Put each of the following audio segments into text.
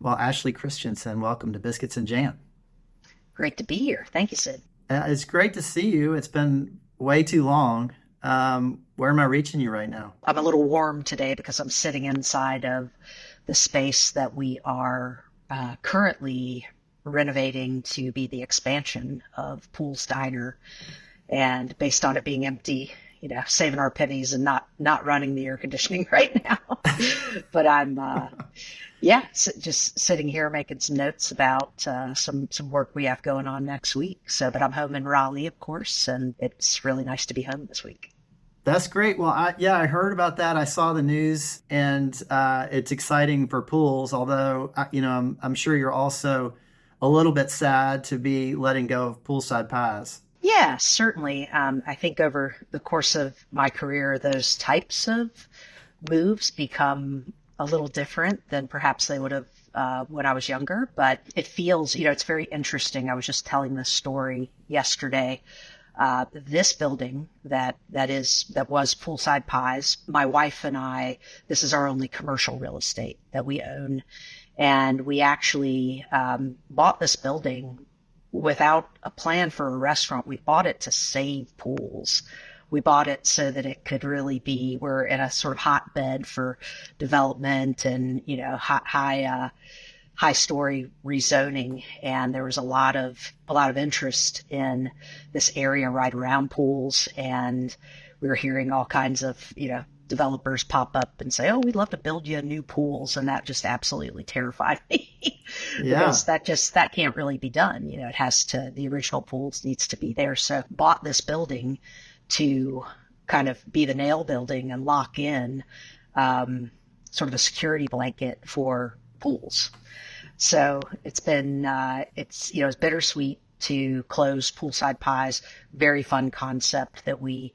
Well, Ashley Christensen, welcome to Biscuits and Jam. Great to be here. Thank you, Sid. It's great to see you. It's been way too long. Where am I reaching you right now? I'm a little warm today because I'm sitting inside of the space that we are currently renovating to be the expansion of Poole's Diner. And based on it being empty, saving our pennies and not running the air conditioning right now. But I'm, just sitting here making some notes about some work we have going on next week. But I'm home in Raleigh, of course, and it's really nice to be home this week. That's great. Well, I heard about that. I saw the news, and it's exciting for Poole's. Although, I'm sure you're also a little bit sad to be letting go of poolside pies. Yeah, certainly. I think over the course of my career, those types of moves become a little different than perhaps they would have when I was younger. But it feels, it's very interesting. I was just telling this story yesterday. This building that was Poolside Pies, my wife and I, this is our only commercial real estate that we own. And we actually bought this building without a plan for a restaurant. We bought it to save pools. We bought it so that it could really be, we're in a sort of hotbed for development and, high story rezoning. And there was a lot of interest in this area right around pools. And we were hearing all kinds of, developers pop up and say, "Oh, we'd love to build you new pools." And that just absolutely terrified me. Because that can't really be done. It has to, the original pools needs to be there. So bought this building to kind of be the nail building and lock in sort of a security blanket for pools. So it's been, it's bittersweet to close Poolside Pies. Very fun concept that we,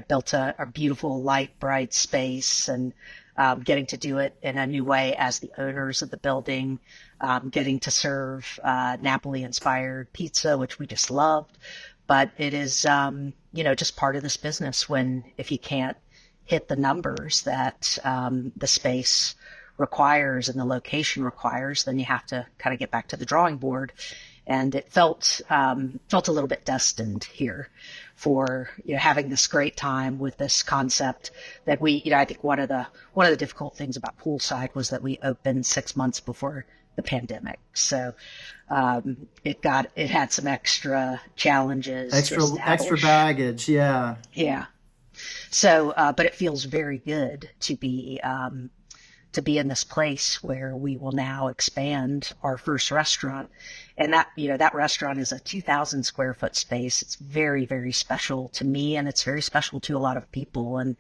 built a beautiful, light, bright space and getting to do it in a new way as the owners of the building, getting to serve Napoli-inspired pizza, which we just loved. But it is, just part of this business if you can't hit the numbers that the space requires and the location requires, then you have to kind of get back to the drawing board. And it felt a little bit destined here for having this great time with this concept that we, I think one of the difficult things about Poolside was that we opened 6 months before the pandemic. So it had some extra challenges, extra baggage. Yeah. Yeah. So, but it feels very good to be in this place where we will now expand our first restaurant. And that restaurant is a 2,000 square foot space. It's very, very special to me, and it's very special to a lot of people. And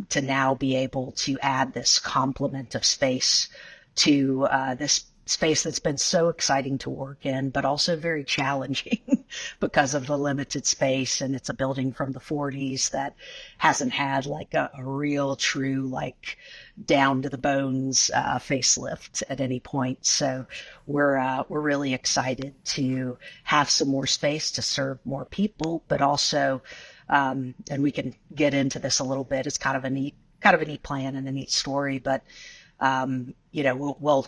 to now be able to add this complement of space to this space that's been so exciting to work in, but also very challenging because of the limited space. And it's a building from the 40s that hasn't had like a real true, like down to the bones facelift at any point. So we're really excited to have some more space to serve more people, but also, and we can get into this a little bit. It's kind of a neat plan and a neat story, but we'll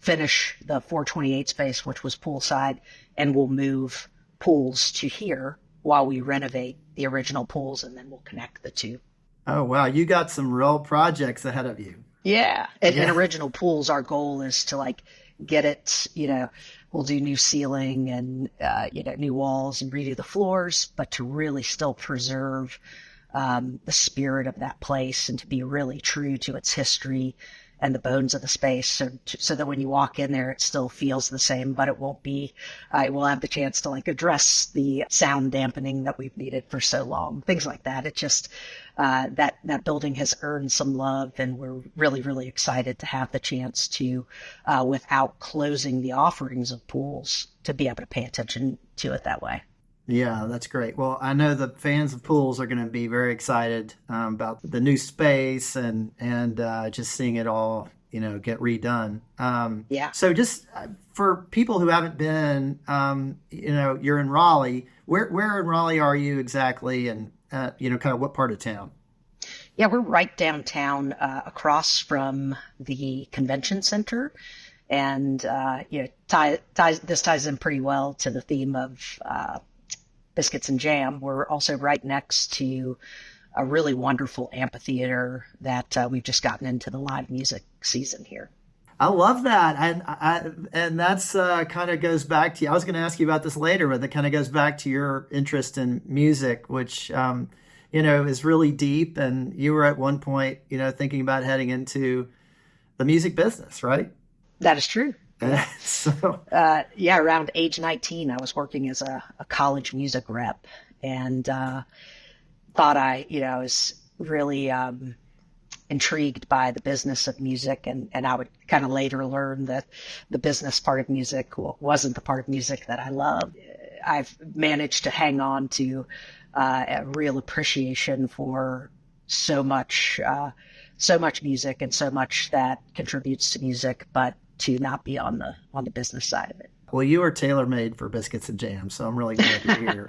finish the 428 space, which was poolside, and we'll move pools to here while we renovate the original pools, and then we'll connect the two. Oh, wow. You got some real projects ahead of you. Yeah. And original pools, our goal is to get it, we'll do new ceiling and, new walls and redo the floors, but to really still preserve the spirit of that place and to be really true to its history and the bones of the space, so that when you walk in there, it still feels the same, but it won't be, we'll have the chance to address the sound dampening that we've needed for so long, things like that. It just, that building has earned some love, and we're really, really excited to have the chance to, without closing the offerings of pools, to be able to pay attention to it that way. Yeah, that's great. Well, I know the fans of pools are going to be very excited about the new space and just seeing it all, get redone. So just for people who haven't been, you're in Raleigh. Where in Raleigh are you exactly, and kind of what part of town? Yeah, we're right downtown, across from the convention center. And, this ties in pretty well to the theme of Biscuits and Jam. We're also right next to a really wonderful amphitheater that we've just gotten into the live music season here. I love that, and that's kind of goes back to you. I was going to ask you about this later, but that kind of goes back to your interest in music, which is really deep. And you were at one point, thinking about heading into the music business, right? That is true. So, around age 19, I was working as a college music rep, and thought I was really intrigued by the business of music, and I would kind of later learn that the business part of music wasn't the part of music that I loved. I've managed to hang on to a real appreciation for so much music and so much that contributes to music, but to not be on the business side of it. Well, you are tailor-made for Biscuits and Jam, so I'm really glad you're here.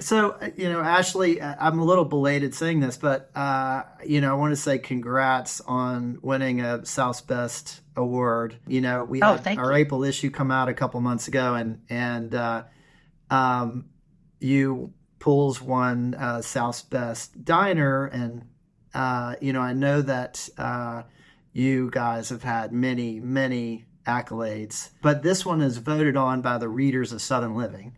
So, Ashley, I'm a little belated saying this, but, I want to say congrats on winning a South's Best award. We had our April issue come out a couple months ago, and you Poole's won South's Best Diner, and, I know that you guys have had many, many accolades, but this one is voted on by the readers of Southern Living.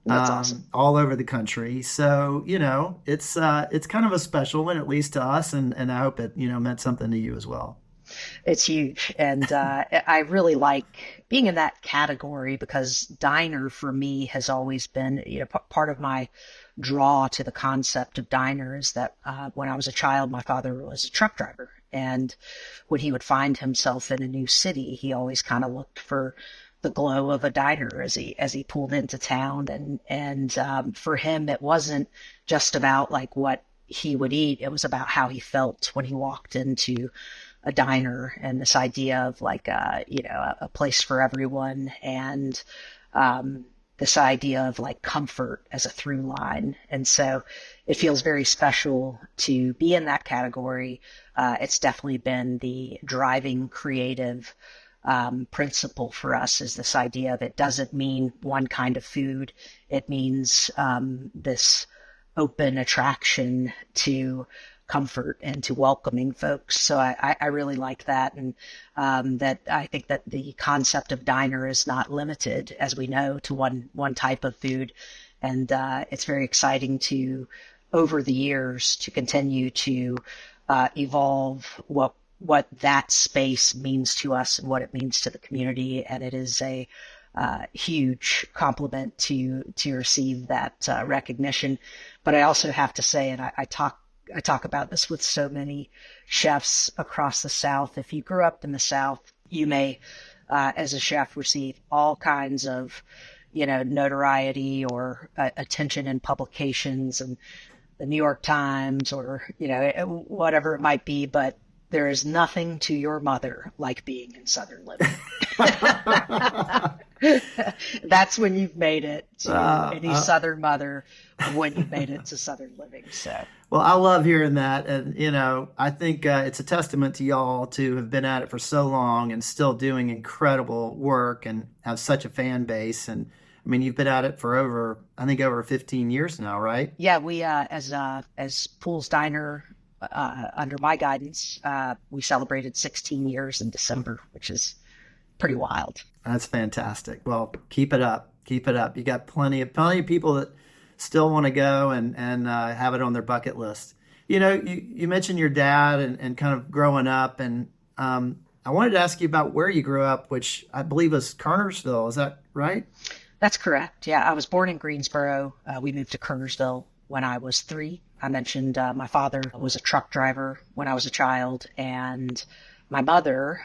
That's awesome. All over the country. So, it's kind of a special one, at least to us. And I hope it, meant something to you as well. It's huge. And I really like being in that category because diner for me has always been, part of my draw to the concept of diner is that when I was a child, my father was a truck driver. And when he would find himself in a new city, he always kind of looked for the glow of a diner as he pulled into town. And for him, it wasn't just about like what he would eat. It was about how he felt when he walked into a diner, and this idea of like, a place for everyone. And, this idea of like comfort as a through line. And so it feels very special to be in that category. It's definitely been the driving creative principle for us, is this idea of it doesn't mean one kind of food. It means this open attraction to comfort and to welcoming folks. So I really like that. And that I think that the concept of diner is not limited, as we know, to one type of food. And it's very exciting to, over the years, to continue to evolve what that space means to us and what it means to the community. And it is a huge compliment to receive that recognition. But I also have to say, and I talk about this with so many chefs across the South, if you grew up in the South, you may, as a chef, receive all kinds of, notoriety or attention in publications and the New York Times or, whatever it might be, but there is nothing to your mother like being in Southern Living. That's when you've made it to any Southern mother, when you've made it to Southern Living. So, well, I love hearing that. And, I think it's a testament to y'all to have been at it for so long and still doing incredible work and have such a fan base. And I mean, you've been at it for over 15 years now, right? Yeah, we, as Poole's Diner, under my guidance, we celebrated 16 years in December, which is pretty wild. That's fantastic. Well, keep it up. Keep it up. You got plenty of people that still want to go and have it on their bucket list. You mentioned your dad and kind of growing up, and I wanted to ask you about where you grew up, which I believe was Kernersville. Is that right? That's correct. Yeah, I was born in Greensboro. We moved to Kernersville when I was 3. I mentioned my father was a truck driver when I was a child, and my mother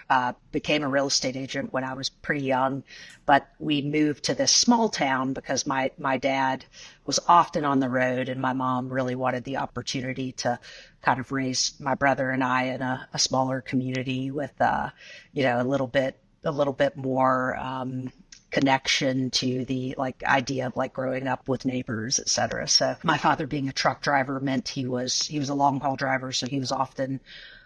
became a real estate agent when I was pretty young. But we moved to this small town because my dad was often on the road, and my mom really wanted the opportunity to kind of raise my brother and I in a smaller community with a little bit more connection to the like idea of like growing up with neighbors, et cetera. So my father being a truck driver meant he was a long haul driver. So he was often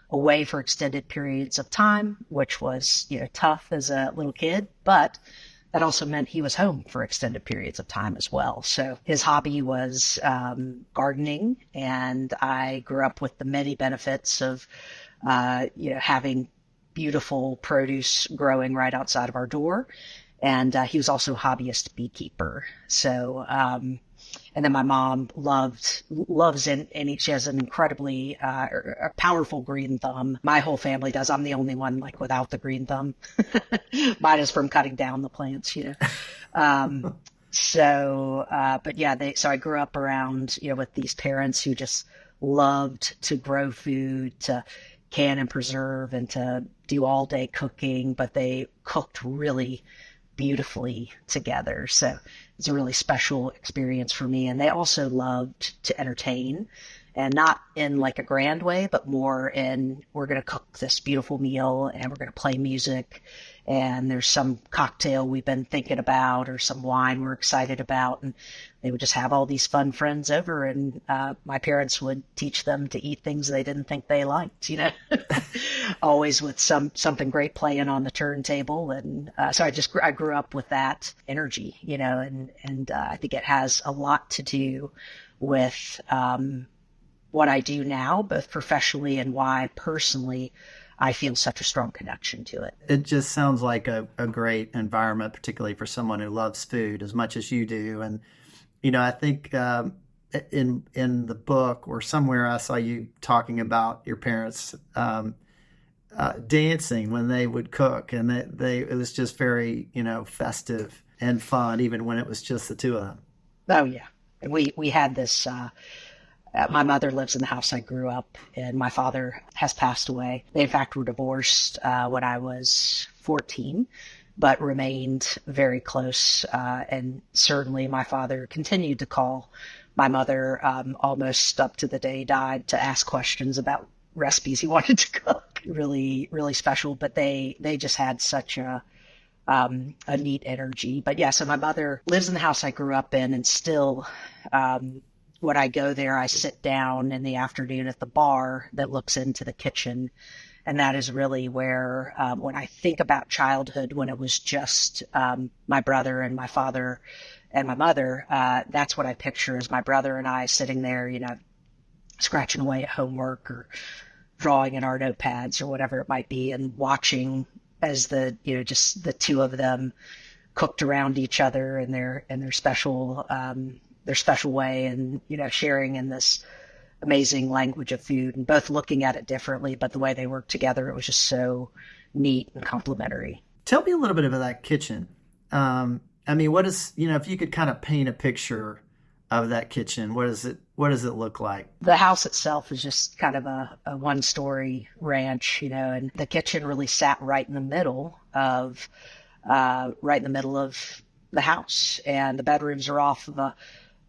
away for extended periods of time, which was, tough as a little kid, but that also meant he was home for extended periods of time as well. So his hobby was gardening, and I grew up with the many benefits of, having beautiful produce growing right outside of our door. And he was also a hobbyist beekeeper. So, and then my mom loves, and she has an incredibly a powerful green thumb. My whole family does. I'm the only one like without the green thumb. Mine is from cutting down the plants, So I grew up around, with these parents who just loved to grow food, to can and preserve, and to do all day cooking, but they cooked really beautifully together. So it's a really special experience for me. And they also loved to entertain, and not in like a grand way, but more in, we're going to cook this beautiful meal and we're going to play music, and there's some cocktail we've been thinking about or some wine we're excited about. And they would just have all these fun friends over, and my parents would teach them to eat things they didn't think they liked, always with something great playing on the turntable. And so I grew up with that energy, and I think it has a lot to do with what I do now, both professionally and why personally I feel such a strong connection to it. It just sounds like a great environment, particularly for someone who loves food as much as you do. And, I think in the book or somewhere I saw you talking about your parents dancing when they would cook, and it was just very, festive and fun, even when it was just the two of them. Oh, yeah. And we had this... my mother lives in the house I grew up in. My father has passed away. They, in fact, were divorced when I was 14, but remained very close. And certainly my father continued to call my mother almost up to the day he died to ask questions about recipes he wanted to cook. Really, really special. But they just had such a neat energy. But yeah, so my mother lives in the house I grew up in, and still... when I go there, I sit down in the afternoon at the bar that looks into the kitchen. And that is really where, when I think about childhood, when it was just my brother and my father and my mother, that's what I picture as my brother and I sitting there, scratching away at homework or drawing in our notepads or whatever it might be, and watching as just the two of them cooked around each other in their special way, and, sharing in this amazing language of food, and both looking at it differently, but the way they worked together, it was just so neat and complimentary. Tell me a little bit about that kitchen. What is, if you could kind of paint a picture of that kitchen, what does it look like? The house itself is just kind of a one-story ranch, and the kitchen really sat right in the middle of the house, and the bedrooms are off of a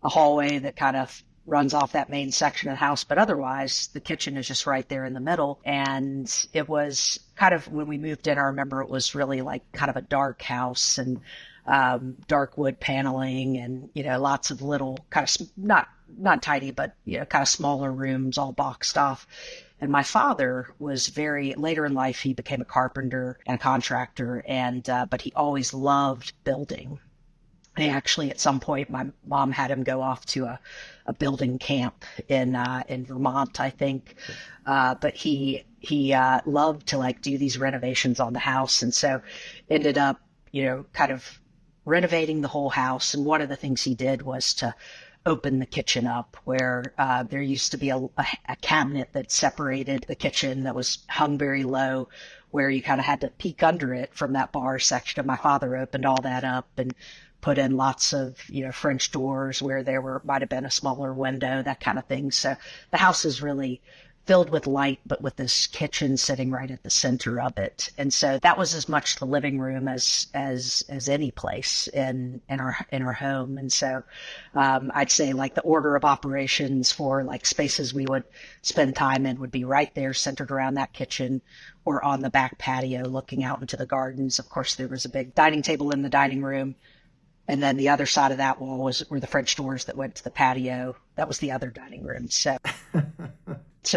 hallway that kind of runs off that main section of the house. But otherwise, the kitchen is just right there in the middle. And it was kind of, when we moved in, I remember it was really like kind of a dark house, and dark wood paneling, and, lots of little kind of, not tiny, but, kind of smaller rooms all boxed off. And my father was later in life, he became a carpenter and a contractor, and, but he always loved building. And actually, at some point, my mom had him go off to a building camp in Vermont, I think. But he loved to do these renovations on the house. And so ended up, kind of renovating the whole house. And one of the things he did was to open the kitchen up, where there used to be a cabinet that separated the kitchen that was hung very low, where you kind of had to peek under it from that bar section. And my father opened all that up and put in lots of, French doors where there might have been a smaller window, that kind of thing. So the house is really filled with light, but with this kitchen sitting right at the center of it. And so that was as much the living room as any place in our home. And so, I'd say like the order of operations for like spaces we would spend time in would be right there centered around that kitchen or on the back patio looking out into the gardens. Of course, there was a big dining table in the dining room. And then the other side of that wall were the French doors that went to the patio. That was the other dining room. So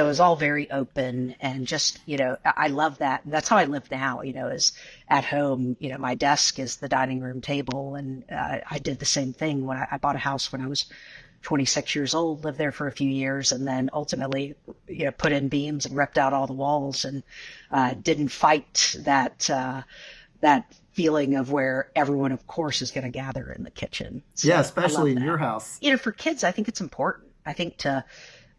it was all very open and just, I love that. That's how I live now, is at home, my desk is the dining room table. And I did the same thing when I bought a house when I was 26 years old, lived there for a few years, and then ultimately, put in beams and ripped out all the walls and didn't fight that feeling of where everyone, of course, is going to gather in the kitchen. So yeah, especially in your house. For kids, I think it's important. I think to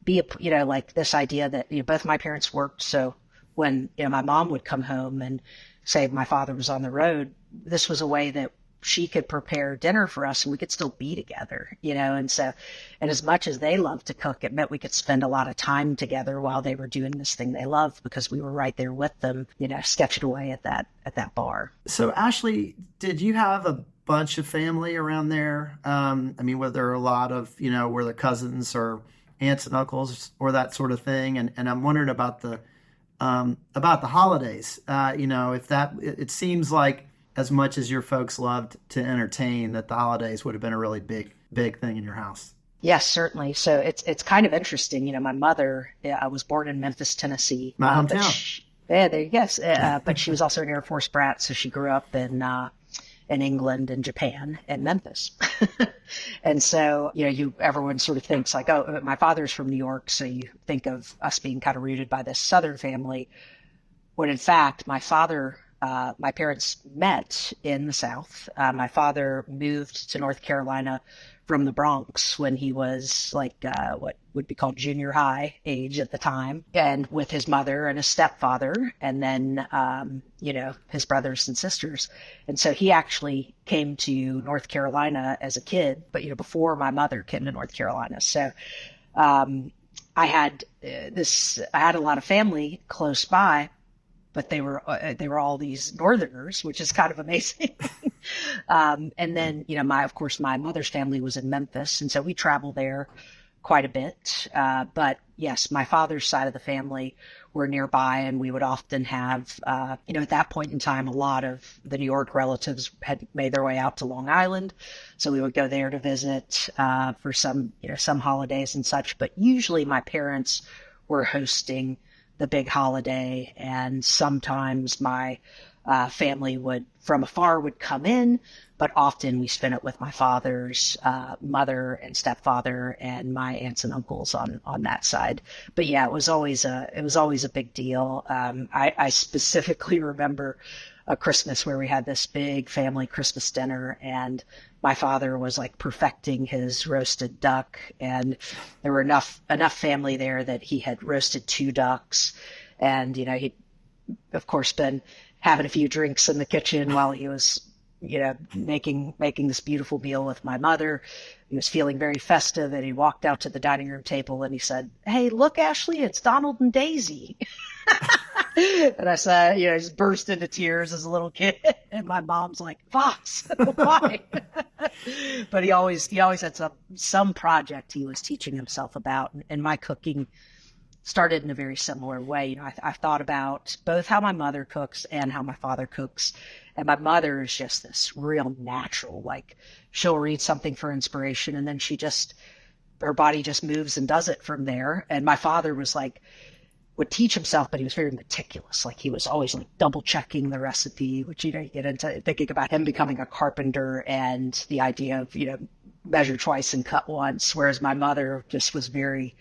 be like this idea that both my parents worked. So when my mom would come home and say my father was on the road, this was a way that she could prepare dinner for us and we could still be together, and so, and as much as they loved to cook, it meant we could spend a lot of time together while they were doing this thing they loved because we were right there with them, sketching away at that bar. So Ashley, did you have a bunch of family around there? Were there a lot of, were the cousins or aunts and uncles or that sort of thing? And I'm wondering about the holidays, if that, it seems like as much as your folks loved to entertain, that the holidays would have been a really big thing in your house. Yes, certainly. So it's kind of interesting. My mother, I was born in Memphis, Tennessee. My hometown. There you go. But she was also an Air Force brat, so she grew up in England and Japan and Memphis. And so, everyone sort of thinks like, oh, my father's from New York, so you think of us being kind of rooted by this Southern family, when in fact, my parents met in the South. My father moved to North Carolina from the Bronx when he was like what would be called junior high age at the time, and with his mother and his stepfather, and then his brothers and sisters. And so he actually came to North Carolina as a kid, but before my mother came to North Carolina. So I had a lot of family close by, but they were all these Northerners, which is kind of amazing. And then, my mother's family was in Memphis, and so we traveled there quite a bit. But yes, my father's side of the family were nearby, and we would often have, at that point in time, a lot of the New York relatives had made their way out to Long Island, so we would go there to visit for some holidays and such. But usually, my parents were hosting the big holiday, and sometimes my family from afar would come in, but often we spent it with my father's mother and stepfather and my aunts and uncles on that side. But yeah, it was always a big deal. I specifically remember a Christmas where we had this big family Christmas dinner, and my father was like perfecting his roasted duck, and there were enough family there that he had roasted 2 ducks, and he'd of course been having a few drinks in the kitchen while he was making this beautiful meal with my mother. He was feeling very festive, and he walked out to the dining room table and he said, "Hey, look, Ashley, it's Donald and Daisy." And I said, I just burst into tears as a little kid. And my mom's like, "Fox, why?" But he always had some project he was teaching himself about. And my cooking started in a very similar way. I've thought about both how my mother cooks and how my father cooks. And my mother is just this real natural, like she'll read something for inspiration and then her body just moves and does it from there. And my father would teach himself, but he was very meticulous. Like he was always like double checking the recipe, which, you get into thinking about him becoming a carpenter and the idea of, measure twice and cut once. Whereas my mother just was very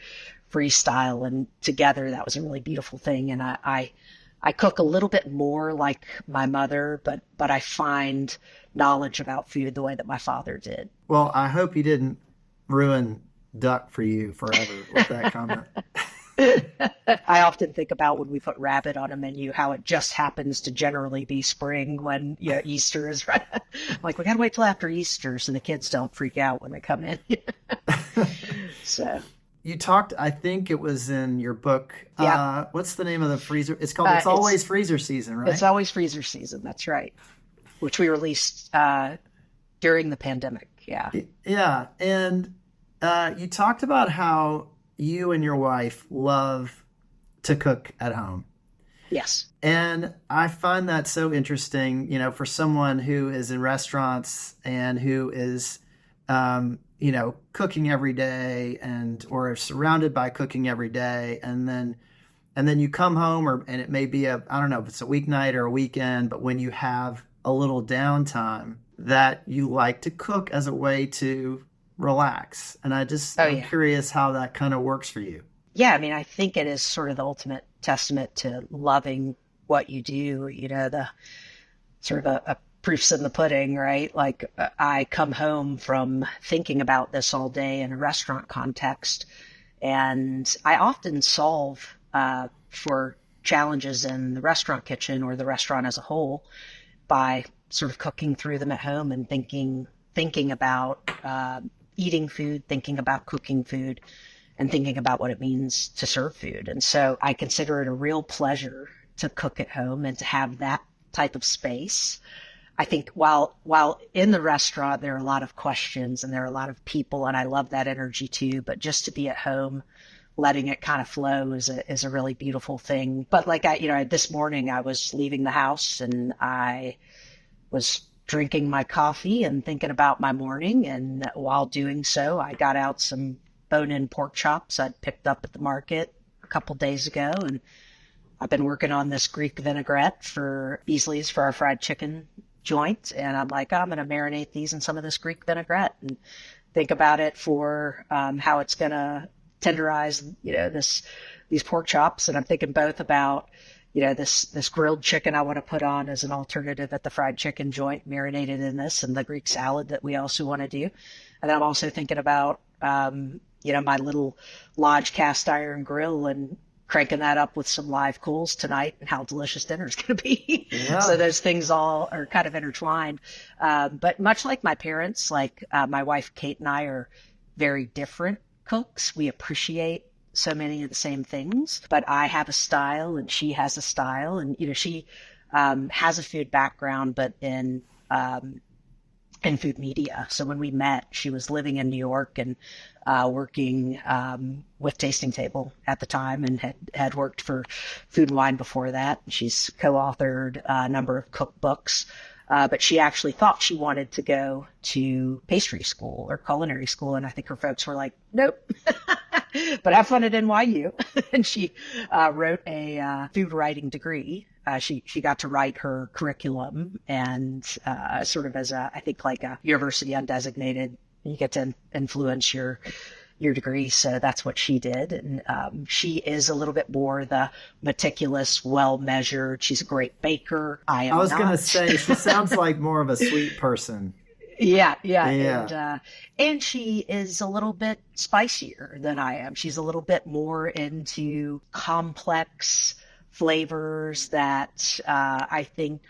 freestyle, and together that was a really beautiful thing. And I cook a little bit more like my mother, but I find knowledge about food the way that my father did. Well, I hope he didn't ruin duck for you forever with that comment. I often think about when we put rabbit on a menu, how it just happens to generally be spring when Easter is right. Like, we got to wait till after Easter so the kids don't freak out when they come in. So. you talked, I think it was in your book. Yeah. What's the name of the freezer? It's called It's Always Freezer Season, right? It's Always Freezer Season. That's right. Which we released during the pandemic. Yeah. Yeah. And you talked about how you and your wife love to cook at home. Yes. And I find that so interesting, for someone who is in restaurants and who is, cooking every day or surrounded by cooking every day. And then you come home and it may be I don't know if it's a weeknight or a weekend, but when you have a little downtime that you like to cook as a way to relax. And I'm curious how that kind of works for you. Yeah. I mean, I think it is sort of the ultimate testament to loving what you do, the sort of a proof's in the pudding, right? Like I come home from thinking about this all day in a restaurant context, and I often solve for challenges in the restaurant kitchen or the restaurant as a whole by sort of cooking through them at home and thinking about eating food, thinking about cooking food, and thinking about what it means to serve food. And so I consider it a real pleasure to cook at home and to have that type of space. I think while in the restaurant, there are a lot of questions and there are a lot of people, and I love that energy too, but just to be at home, letting it kind of flow is a really beautiful thing. But like this morning I was leaving the house and I was drinking my coffee and thinking about my morning. And while doing so, I got out some bone-in pork chops I'd picked up at the market a couple days ago. And I've been working on this Greek vinaigrette for Beasley's for our fried chicken joint. And I'm like, I'm going to marinate these in some of this Greek vinaigrette and think about it for how it's going to tenderize, these pork chops. And I'm thinking both about, this grilled chicken I want to put on as an alternative at the fried chicken joint, marinated in this, and the Greek salad that we also want to do. And then I'm also thinking about, my little Lodge cast iron grill and cranking that up with some live coals tonight and how delicious dinner is going to be. Yeah. So those things all are kind of intertwined. But much like my parents, my wife, Kate, and I are very different cooks. We appreciate so many of the same things, but I have a style and she has a style, and, she has a food background, but in food media. So when we met, she was living in New York and working with Tasting Table at the time, and had worked for Food and Wine before that. She's co-authored a number of cookbooks, but she actually thought she wanted to go to pastry school or culinary school, and I think her folks were like, nope. But have fun at NYU. And she wrote a food writing degree. She got to write her curriculum, and sort of as I think like a university undesignated, you get to influence your degree. So that's what she did. And she is a little bit more the meticulous, well-measured. She's a great baker. I was going to say, she sounds like more of a sweet person. Yeah. And she is a little bit spicier than I am. She's a little bit more into complex flavors that I think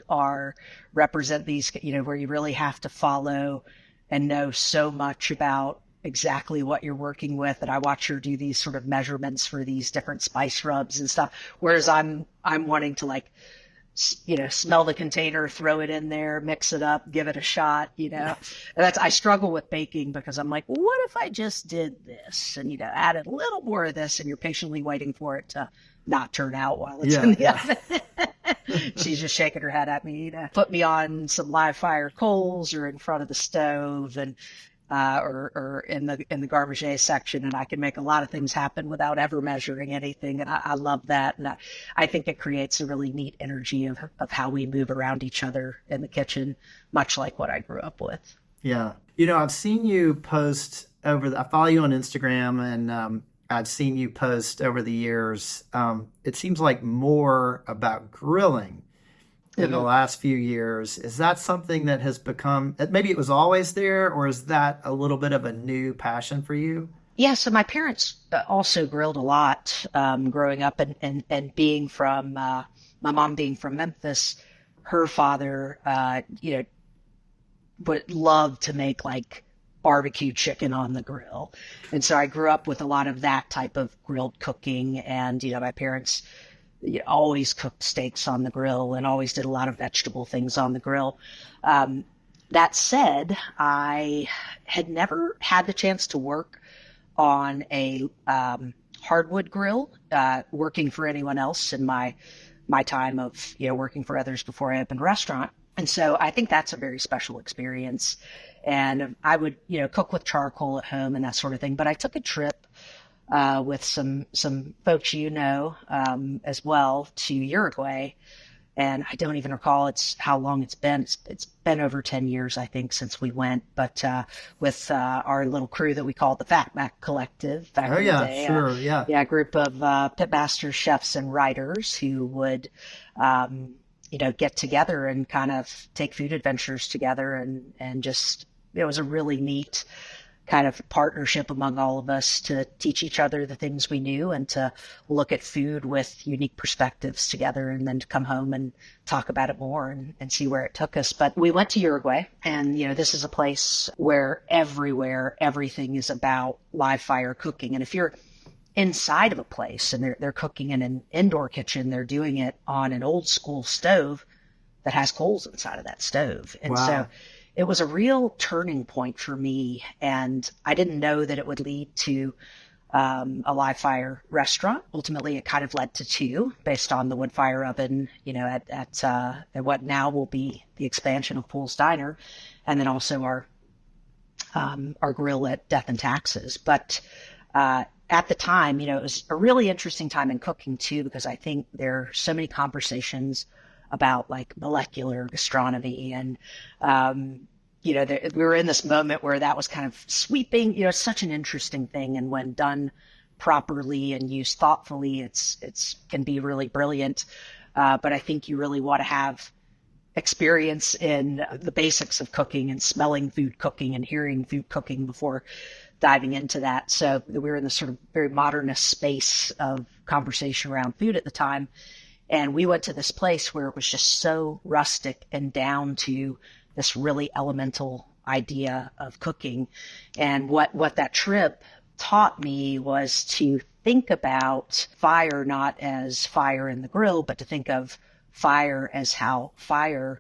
represent these, where you really have to follow and know so much about exactly what you're working with. And I watch her do these sort of measurements for these different spice rubs and stuff. Whereas I'm wanting to smell the container, throw it in there, mix it up, give it a shot, And I struggle with baking because I'm like, what if I just did this and, added a little more of this, and you're patiently waiting for it to not turn out while it's in the oven. She's just shaking her head at me to put me on some live fire coals or in front of the stove, and or in the garbaget section, and I can make a lot of things happen without ever measuring anything. And I love that. And I think it creates a really neat energy of how we move around each other in the kitchen, much like what I grew up with. Yeah. I've seen you post I follow you on Instagram, and I've seen you post over the years. It seems like more about grilling in the last few years. Is that something that has become, maybe it was always there, or is that a little bit of a new passion for you? Yeah, so my parents also grilled a lot growing up, and being from, my mom being from Memphis, her father, would love to make barbecue chicken on the grill. And so I grew up with a lot of that type of grilled cooking. And, my parents always cooked steaks on the grill and always did a lot of vegetable things on the grill. That said, I had never had the chance to work on a hardwood grill, working for anyone else in my time of working for others before I opened a restaurant. And so I think that's a very special experience. And I would cook with charcoal at home and that sort of thing. But I took a trip with some folks as well to Uruguay. And I don't even recall how long it's been. It's been over 10 years, I think, since we went. But with our little crew that we called the Fatback Collective back in the day. Sure, yeah. Yeah, a group of pitmasters, chefs, and writers who would, get together and kind of take food adventures together. And just, it was a really neat kind of partnership among all of us to teach each other the things we knew and to look at food with unique perspectives together, and then to come home and talk about it more and see where it took us. But we went to Uruguay, and this is a place where everything is about live fire cooking. And if you're inside of a place and they're cooking in an indoor kitchen, they're doing it on an old school stove that has coals inside of that stove. And so it was a real turning point for me, and I didn't know that it would lead to a live fire restaurant. Ultimately, it kind of led to two, based on the wood fire oven, at what now will be the expansion of Poole's Diner, and then also our grill at Death and Taxes. But at the time, it was a really interesting time in cooking too, because I think there are so many conversations about like molecular gastronomy, and we were in this moment where that was kind of sweeping. It's such an interesting thing, and when done properly and used thoughtfully, it's can be really brilliant. But I think you really want to have experience in the basics of cooking and smelling food cooking and hearing food cooking before diving into that. So we were in this sort of very modernist space of conversation around food at the time. And we went to this place where it was just so rustic and down to this really elemental idea of cooking. And what that trip taught me was to think about fire not as fire in the grill, but to think of fire as how fire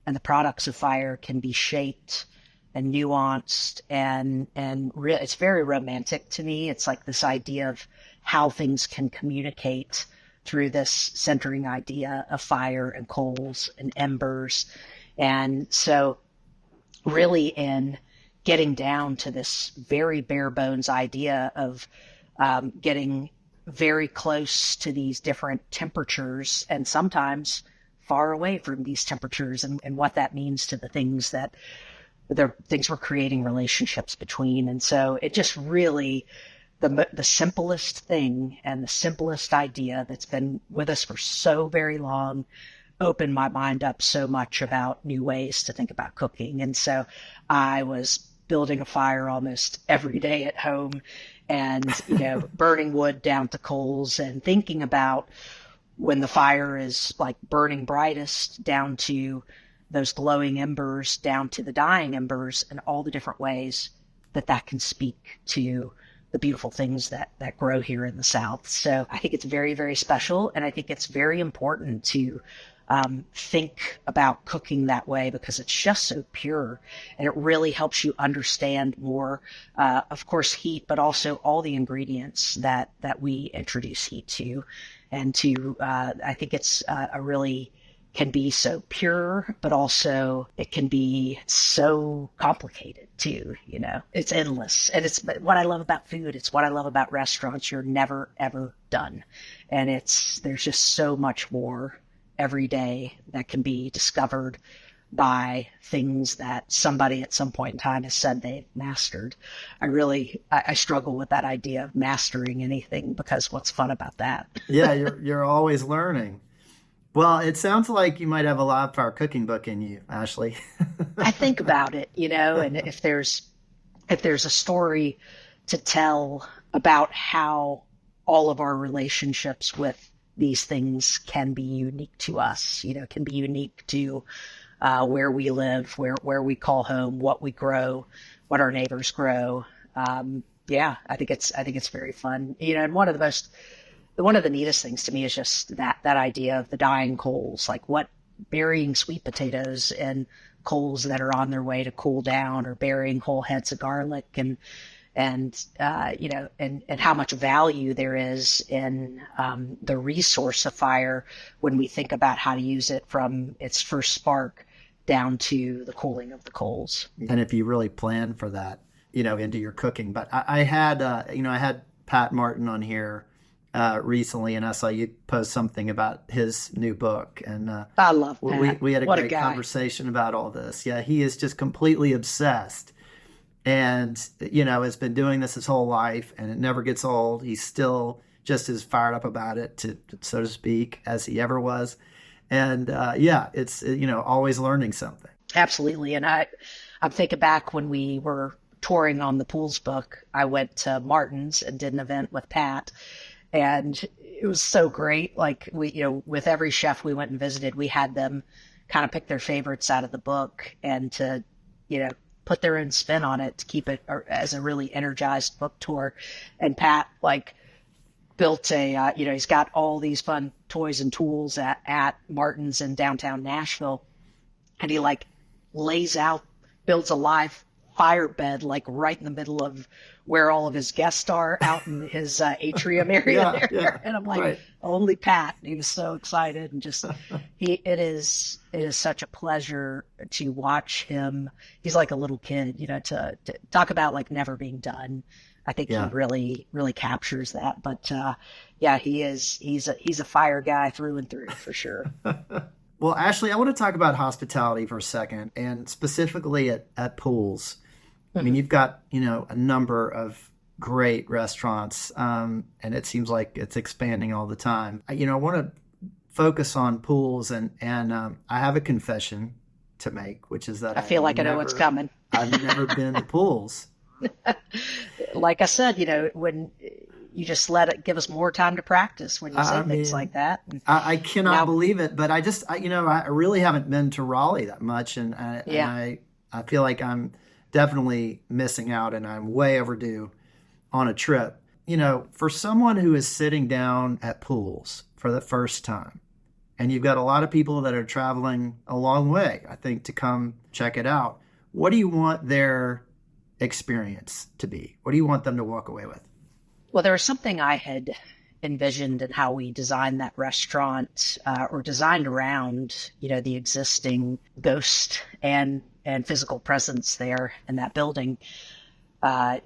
and the products of fire can be shaped and nuanced. And it's very romantic to me. It's like this idea of how things can communicate through this centering idea of fire and coals and embers. And so really in getting down to this very bare bones idea of getting very close to these different temperatures, and sometimes far away from these temperatures, and what that means to the things we're creating relationships between. And so it just really, the simplest thing and the simplest idea that's been with us for so very long opened my mind up so much about new ways to think about cooking. And so I was building a fire almost every day at home, and burning wood down to coals, and thinking about when the fire is like burning brightest down to those glowing embers, down to the dying embers, and all the different ways that can speak to the beautiful things that grow here in the South. So I think it's very, very special. And I think it's very important to think about cooking that way, because it's just so pure, and it really helps you understand more, of course, heat, but also all the ingredients that we introduce heat to. And I think it's can be so pure, but also it can be so complicated too. It's endless. And it's what I love about food. It's what I love about restaurants. You're never, ever done. And there's just so much more every day that can be discovered by things that somebody at some point in time has said they've mastered. I struggle with that idea of mastering anything, because what's fun about that? Yeah, you're always learning. Well, it sounds like you might have a live fire cooking book in you, Ashley. I think about it, and if there's a story to tell about how all of our relationships with these things can be unique to us, can be unique to where we live, where we call home, what we grow, what our neighbors grow. Yeah, I think it's very fun. And one of the neatest things to me is just that idea of the dying coals, like burying sweet potatoes and coals that are on their way to cool down, or burying whole heads of garlic, and how much value there is in the resource of fire when we think about how to use it from its first spark down to the cooling of the coals. And if you really plan for that, into your cooking. But I had Pat Martin on here recently, and I saw you post something about his new book, and I love Pat. We had a great conversation about all this. Yeah, he is just completely obsessed, and has been doing this his whole life, and it never gets old. He's still just as fired up about it, so to speak, as he ever was, and it's always learning something. Absolutely, and I'm thinking back when we were touring on the Poole's book. I went to Martin's and did an event with Pat. And it was so great. Like with every chef we went and visited, we had them kind of pick their favorites out of the book and to, put their own spin on it to keep it as a really energized book tour. And Pat built he's got all these fun toys and tools at Martin's in downtown Nashville. And he builds a live fire bed, right in the middle of where all of his guests are, out in his atrium area there. Yeah, and I'm like, right. Only Pat. He was so excited, and just it is such a pleasure to watch him. He's like a little kid, to talk about never being done. I think he really, really captures that. But he's a fire guy through and through for sure. Well, Ashley, I want to talk about hospitality for a second, and specifically at Poole's. I mean, you've got, a number of great restaurants, and it seems like it's expanding all the time. I want to focus on Poole's, and I have a confession to make, which is that I feel like I know what's coming. I've never been to Poole's. Like I said, when you just give us more time to practice when you say things like that. I cannot believe it, but I really haven't been to Raleigh that much, and I feel like I'm definitely missing out, and I'm way overdue on a trip. For someone who is sitting down at Poole's for the first time, and you've got a lot of people that are traveling a long way, I think, to come check it out, what do you want their experience to be? What do you want them to walk away with? Well, there was something I had envisioned in how we designed that restaurant, or designed around, the existing ghost and physical presence there in that building. I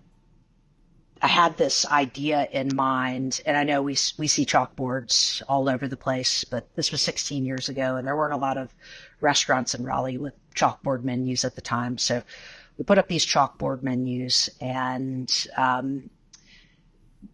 had this idea in mind, and I know we see chalkboards all over the place, but this was 16 years ago, and there weren't a lot of restaurants in Raleigh with chalkboard menus at the time. So we put up these chalkboard menus, and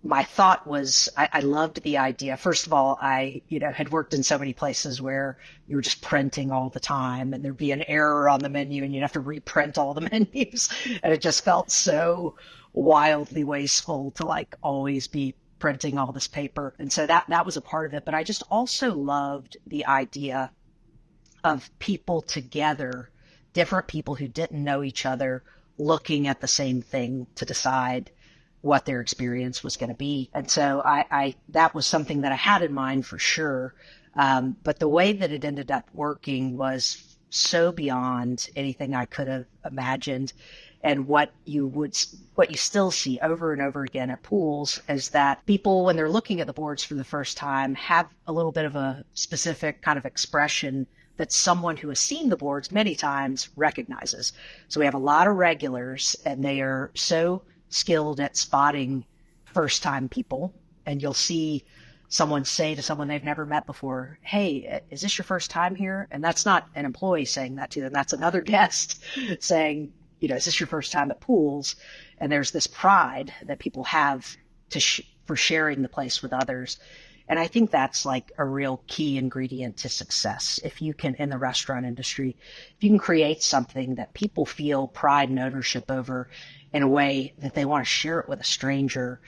my thought was, I loved the idea. First of all, I, had worked in so many places where you were just printing all the time, and there'd be an error on the menu and you'd have to reprint all the menus. And it just felt so wildly wasteful to always be printing all this paper. And so that was a part of it. But I just also loved the idea of people together, different people who didn't know each other, looking at the same thing to decide what their experience was going to be. And so I that was something that I had in mind for sure. But the way that it ended up working was so beyond anything I could have imagined. And what you still see over and over again at Poole's is that people, when they're looking at the boards for the first time, have a little bit of a specific kind of expression that someone who has seen the boards many times recognizes. So we have a lot of regulars, and they are so skilled at spotting first-time people, and you'll see someone say to someone they've never met before, "Hey, is this your first time here?" And that's not an employee saying that to them. That's another guest saying, "Is this your first time at Poole's?" And there's this pride that people have for sharing the place with others. And I think that's a real key ingredient to success. If you can, in the restaurant industry, if you can create something that people feel pride and ownership over in a way that they want to share it with a stranger,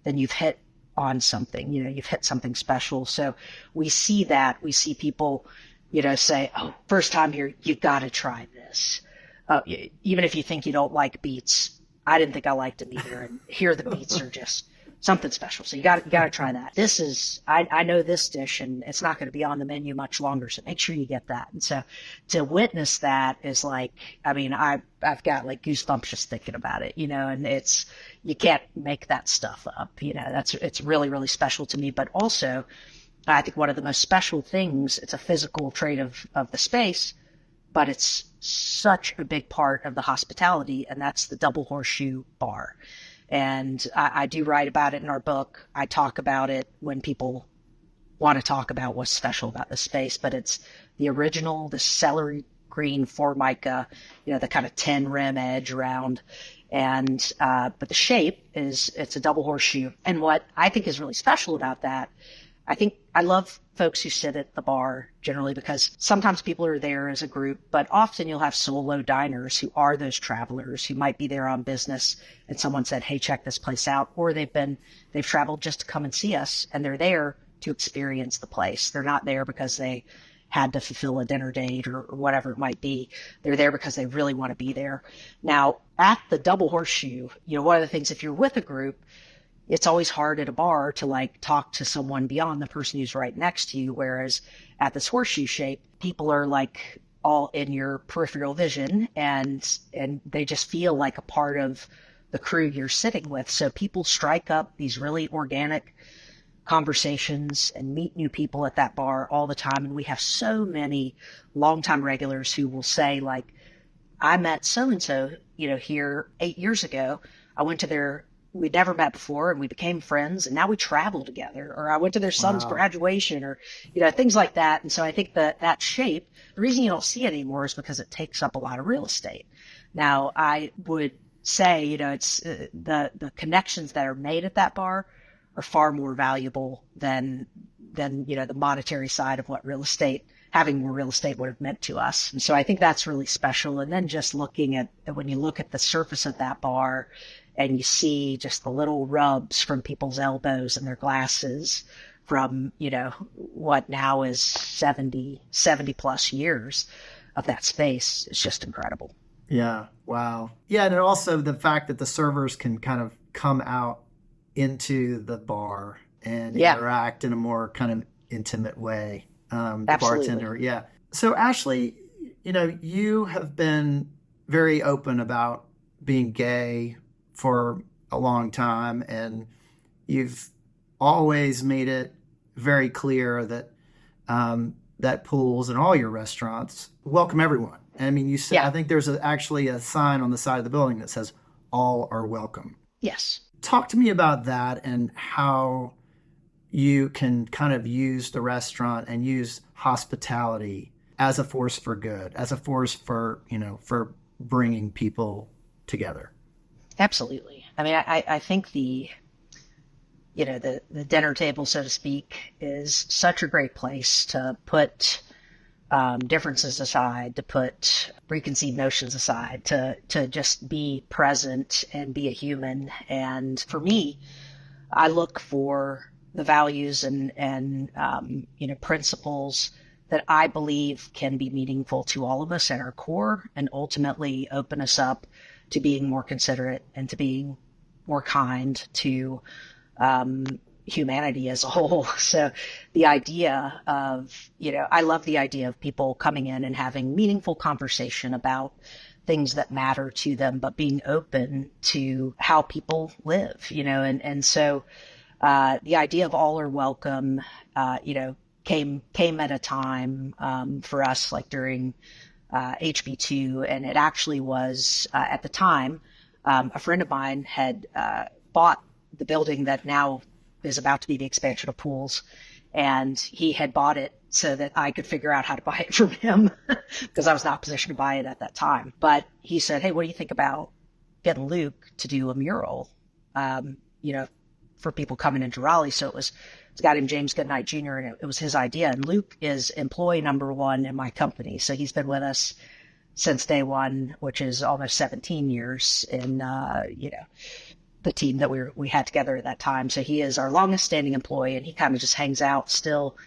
then you've hit on something, you've hit something special. So we see that. We see people say, oh, first time here, you got to try this. Even if you think you don't like beets, I didn't think I liked them either. And here the beets are just something special. So you got to try that. This is, I know this dish and it's not going to be on the menu much longer. So make sure you get that. And so to witness that is like, I mean, I've got like goosebumps just thinking about it, and you can't make that stuff up. It's really, really special to me. But also, I think one of the most special things, it's a physical trait of the space, but it's such a big part of the hospitality, and that's the double horseshoe bar. And I do write about it in our book. I talk about it when people want to talk about what's special about the space, but it's the original, the celery green Formica, the kind of 10 rim edge around. And, but the shape it's a double horseshoe. And what I think is really special about that, I love folks who sit at the bar generally because sometimes people are there as a group, but often you'll have solo diners who are those travelers who might be there on business and someone said, hey, check this place out. Or they've traveled just to come and see us and they're there to experience the place. They're not there because they had to fulfill a dinner date or whatever it might be. They're there because they really want to be there. Now at the double horseshoe, one of the things, if you're with a group, it's always hard at a bar to like talk to someone beyond the person who's right next to you. Whereas at this horseshoe shape, people are like all in your peripheral vision and they just feel like a part of the crew you're sitting with. So people strike up these really organic conversations and meet new people at that bar all the time. And we have so many longtime regulars who will say like, I met so-and-so, here 8 years ago. I went to we'd never met before and we became friends and now we travel together, or I went to their son's graduation or, things like that. And so I think that shape, the reason you don't see it anymore is because it takes up a lot of real estate. Now I would say, it's the connections that are made at that bar are far more valuable than, the monetary side of what having more real estate would have meant to us. And so I think that's really special. And then just looking at, when you look at the surface of that bar, and you see just the little rubs from people's elbows and their glasses from, what now is 70 plus years of that space. It's just incredible. Yeah. Wow. Yeah. And also the fact that the servers can kind of come out into the bar and interact in a more kind of intimate way. The bartender. Yeah. So Ashley, you have been very open about being gay for a long time, and you've always made it very clear that that Poole's and all your restaurants welcome everyone. I mean, you said, I think there's actually a sign on the side of the building that says all are welcome. Yes. Talk to me about that and how you can kind of use the restaurant and use hospitality as a force for good, as a force for, for bringing people together. Absolutely. I mean, I think the dinner table, so to speak, is such a great place to put differences aside, to put preconceived notions aside, to just be present and be a human. And for me, I look for the values and principles that I believe can be meaningful to all of us at our core and ultimately open us up to being more considerate and to being more kind to humanity as a whole. So the idea of, I love the idea of people coming in and having meaningful conversation about things that matter to them, but being open to how people live, and so the idea of all are welcome, came at a time for us like during HB2, and it actually was at the time a friend of mine had bought the building that now is about to be the expansion of Poole's, and he had bought it so that I could figure out how to buy it from him because I was not positioned to buy it at that time. But he said, hey, what do you think about getting Luke to do a mural, for people coming into Raleigh? So it's a guy named James Goodnight Jr., and it was his idea. And Luke is employee number one in my company. So he's been with us since day one, which is almost 17 years in, the team that we had together at that time. So he is our longest standing employee, and he kind of just hangs out still,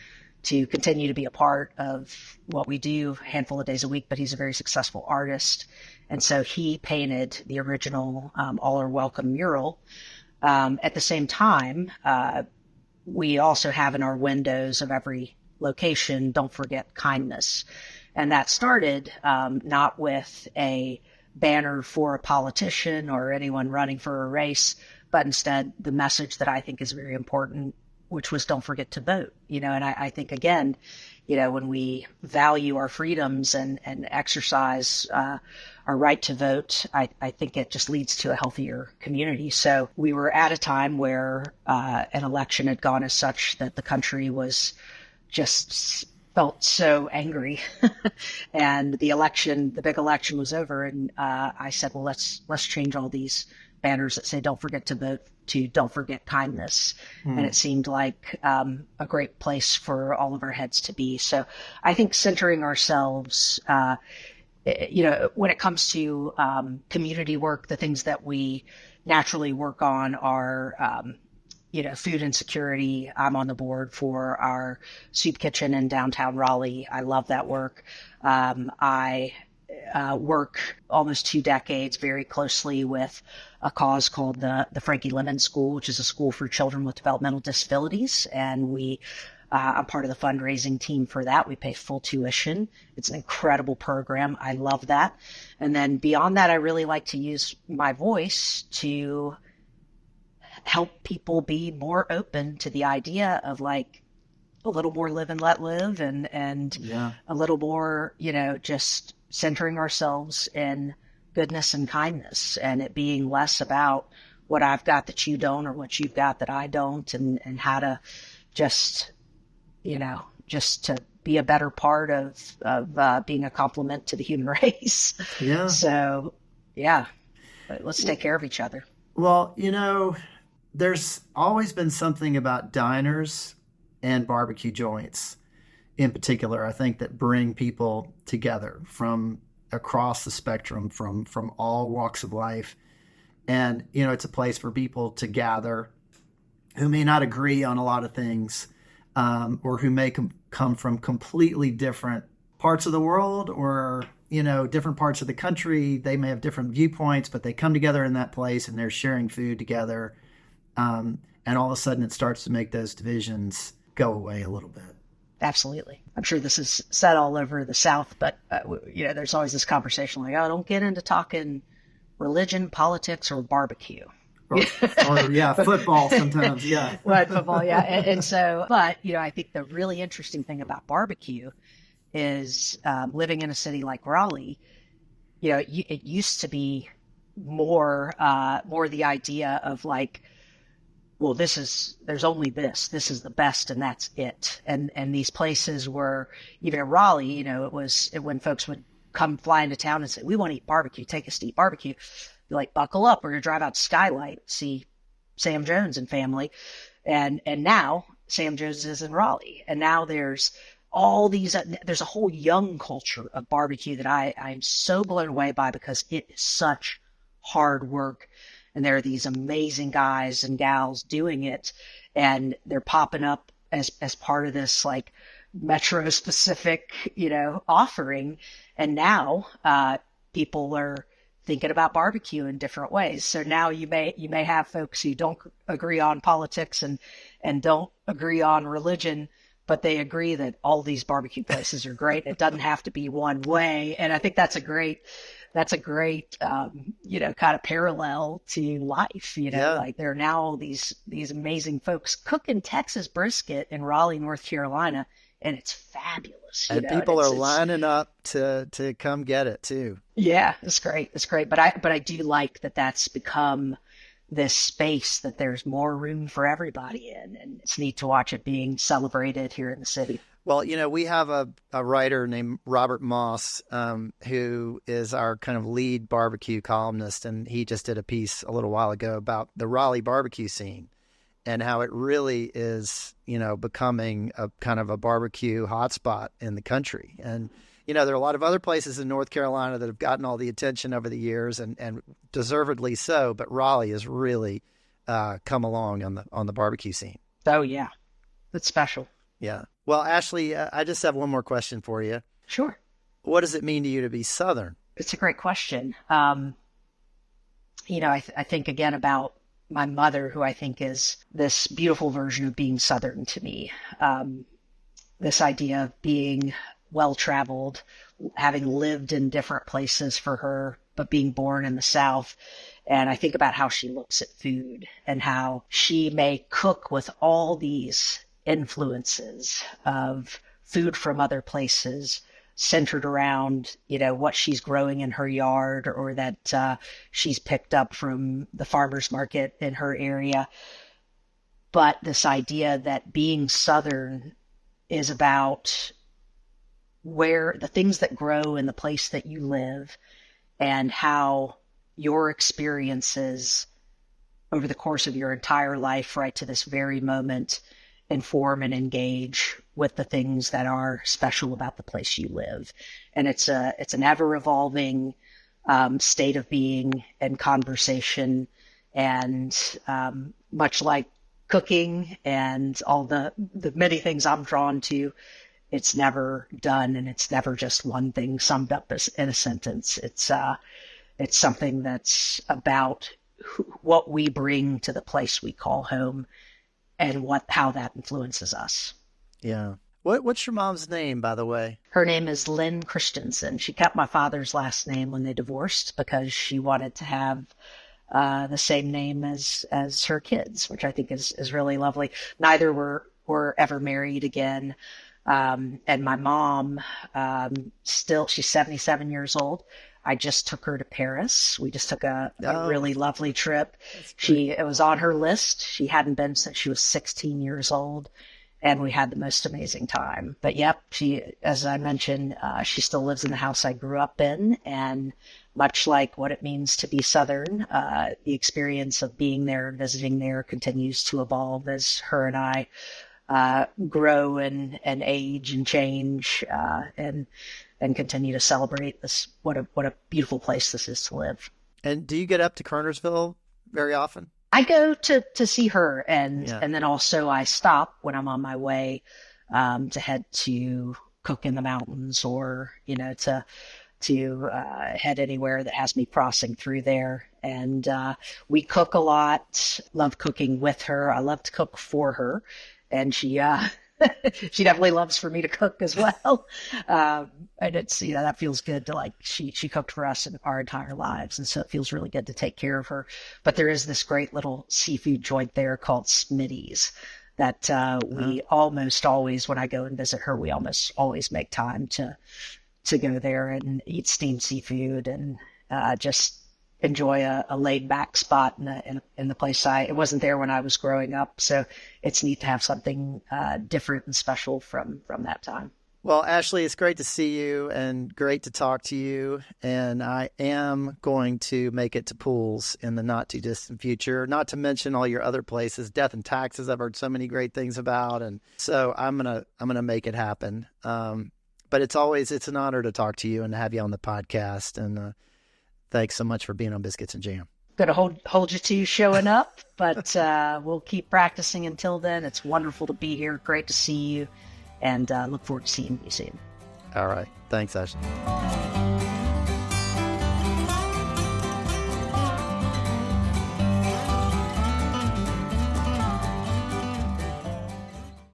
to continue to be a part of what we do a handful of days a week, but he's a very successful artist. And so he painted the original All Are Welcome mural. At the same time, we also have in our windows of every location, Don't Forget Kindness. And that started not with a banner for a politician or anyone running for a race, but instead the message that I think is very important, which was don't forget to vote. And I think, again, when we value our freedoms and exercise our right to vote, I think it just leads to a healthier community. So we were at a time where an election had gone as such that the country was just felt so angry. And the big election was over. And I said, well, let's change all these banners that say don't forget to vote to don't forget kindness. And it seemed like a great place for all of our heads to be. So I think centering ourselves, when it comes to community work, the things that we naturally work on are food insecurity. I'm on the board for our soup kitchen in downtown Raleigh. I love that work. I work almost 2 decades very closely with a cause called the Frankie Lemon School, which is a school for children with developmental disabilities. And I'm part of the fundraising team for that. We pay full tuition. It's an incredible program. I love that. And then beyond that, I really like to use my voice to help people be more open to the idea of like a little more live and let live and a little more, just centering ourselves in goodness and kindness, and it being less about what I've got that you don't or what you've got that I don't, and how to just to be a better part of being a compliment to the human race. Yeah. So, yeah, let's take care of each other. Well, there's always been something about diners and barbecue joints in particular, I think, that bring people together from across the spectrum, from all walks of life. And, it's a place for people to gather who may not agree on a lot of things, or who may come from completely different parts of the world or, different parts of the country. They may have different viewpoints, but they come together in that place and they're sharing food together. And all of a sudden it starts to make those divisions go away a little bit. Absolutely. I'm sure this is said all over the South, but, there's always this conversation like, oh, don't get into talking religion, politics, or barbecue. Or football sometimes, yeah. Right, football, yeah. And so, but, I think the really interesting thing about barbecue is living in a city like Raleigh, it used to be more the idea of like, well, there's only this is the best and that's it. And these places were, even in Raleigh, when folks would come fly into town and say, we want to eat barbecue, take us to eat barbecue. You're like, buckle up, we're going to drive out to Skylight, see Sam Jones and family. And now Sam Jones is in Raleigh. And now there's all these, there's a whole young culture of barbecue that I'm so blown away by, because it is such hard work. And there are these amazing guys and gals doing it, and they're popping up as part of this like metro specific, offering. And now people are thinking about barbecue in different ways. So now you may have folks who don't agree on politics and don't agree on religion, but they agree that all these barbecue places are great. It doesn't have to be one way. And I think that's a great kind of parallel to life, like there are now these amazing folks cooking Texas brisket in Raleigh, North Carolina, and it's fabulous. And people are lining up to come get it too. Yeah, it's great. It's great. But I do like that that's become this space that there's more room for everybody in, and it's neat to watch it being celebrated here in the city. Well, we have a writer named Robert Moss, who is our kind of lead barbecue columnist, and he just did a piece a little while ago about the Raleigh barbecue scene and how it really is, becoming a kind of a barbecue hotspot in the country. And, there are a lot of other places in North Carolina that have gotten all the attention over the years, and deservedly so, but Raleigh has really come along on the barbecue scene. Oh, yeah. It's special. Yeah. Well, Ashley, I just have one more question for you. Sure. What does it mean to you to be Southern? It's a great question. I think again about my mother, who I think is this beautiful version of being Southern to me. This idea of being well-traveled, having lived in different places for her, but being born in the South. And I think about how she looks at food and how she may cook with all these influences of food from other places, centered around, what she's growing in her yard or that she's picked up from the farmer's market in her area. But this idea that being Southern is about where the things that grow in the place that you live and how your experiences over the course of your entire life, right to this very moment, inform and engage with the things that are special about the place you live. And it's an ever evolving state of being and conversation. And much like cooking and all the many things I'm drawn to, it's never done, and it's never just one thing summed up as in a sentence. It's something that's about what we bring to the place we call home and how that influences us. Yeah. What's your mom's name, by the way? Her name is Lynn Christensen. She kept my father's last name when they divorced because she wanted to have the same name as her kids, which I think is really lovely. Neither were ever married again. And my mom, she's 77 years old. I just took her to Paris. We just took a really lovely trip. It was on her list. She hadn't been since she was 16 years old, and we had the most amazing time. But yep, as I mentioned, she still lives in the house I grew up in, and much like what it means to be Southern, the experience of being there and visiting there continues to evolve as her and I grow and age and change, and continue to celebrate this. What a beautiful place this is to live. And do you get up to Kernersville very often? I go to see her, and then also I stop when I'm on my way to head to cook in the mountains, or to head anywhere that has me crossing through there. And we cook a lot. Love cooking with her. I love to cook for her, and she she definitely loves for me to cook as well. And it's, that feels good to she cooked for us in our entire lives. And so it feels really good to take care of her. But there is this great little seafood joint there called Smitty's that we almost always, when I go and visit her, we almost always make time to go there and eat steamed seafood and just enjoy a laid back spot in the place. It wasn't there when I was growing up, so it's neat to have something different and special from that time. Well, Ashley, it's great to see you and great to talk to you. And I am going to make it to Poole's in the not too distant future, not to mention all your other places. Death and Taxes, I've heard so many great things about. And so I'm going to make it happen. But it's an honor to talk to you and to have you on the podcast. And thanks so much for being on Biscuits and Jam. Going to hold you to showing up, but we'll keep practicing until then. It's wonderful to be here. Great to see you, and look forward to seeing you soon. All right. Thanks, Ashley.